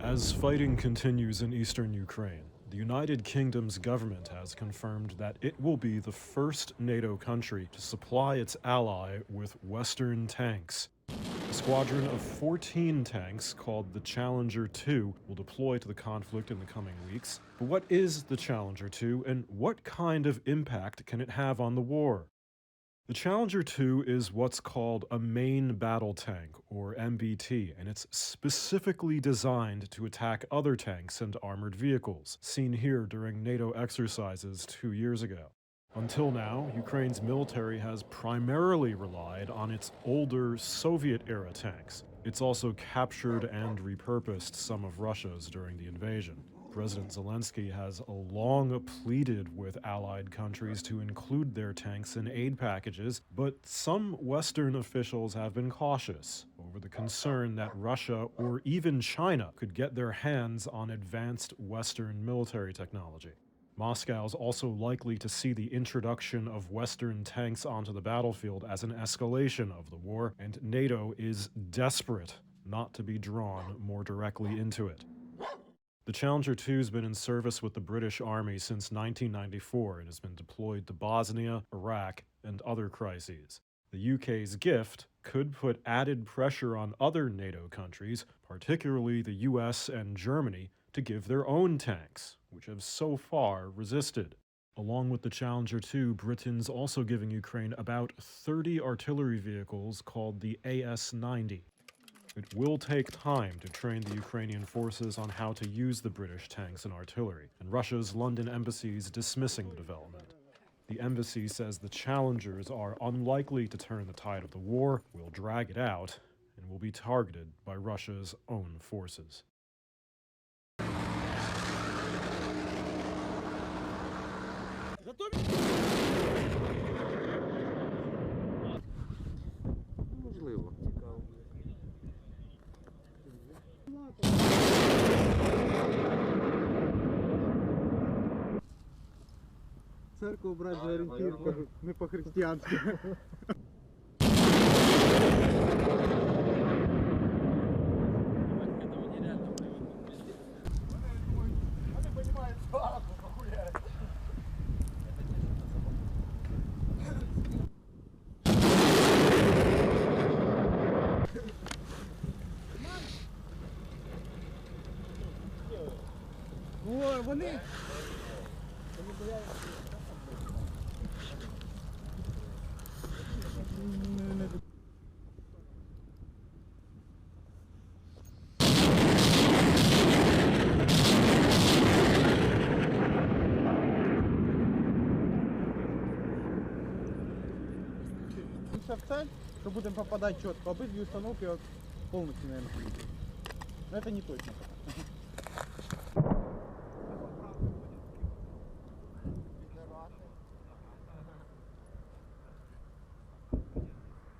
As fighting continues in eastern Ukraine, the United Kingdom's government has confirmed that it will be the first NATO country to supply its ally with Western tanks. A squadron of 14 tanks called the Challenger 2 will deploy to the conflict in the coming weeks. But what is the Challenger 2 and what kind of impact can it have on the war? The Challenger 2 is what's called a main battle tank, or MBT, and it's specifically designed to attack other tanks and armored vehicles, seen here during NATO exercises 2 years ago. Until now, Ukraine's military has primarily relied on its older Soviet-era tanks. It's also captured and repurposed some of Russia's during the invasion. President Zelenskyy has long pleaded with allied countries to include their tanks in aid packages, but some Western officials have been cautious over the concern that Russia or even China could get their hands on advanced Western military technology. Moscow's also likely to see the introduction of Western tanks onto the battlefield as an escalation of the war, and NATO is desperate not to be drawn more directly into it. The Challenger 2 has been in service with the British Army since 1994 and has been deployed to Bosnia, Iraq, and other crises. The UK's gift could put added pressure on other NATO countries, particularly the US and Germany, to give their own tanks, which have so far resisted. Along with the Challenger 2, Britain's also giving Ukraine about 30 artillery vehicles called the AS-90. It will take time to train the Ukrainian forces on how to use the British tanks and artillery, and Russia's London embassy is dismissing the development. The embassy says the Challengers are unlikely to turn the tide of the war, will drag it out, and will be targeted by Russia's own forces. Церкву брать за орієнтир, не по-християнськи. Вони в цель, что будем попадать четко. Обидві установки полностью, наверное, но это не точно.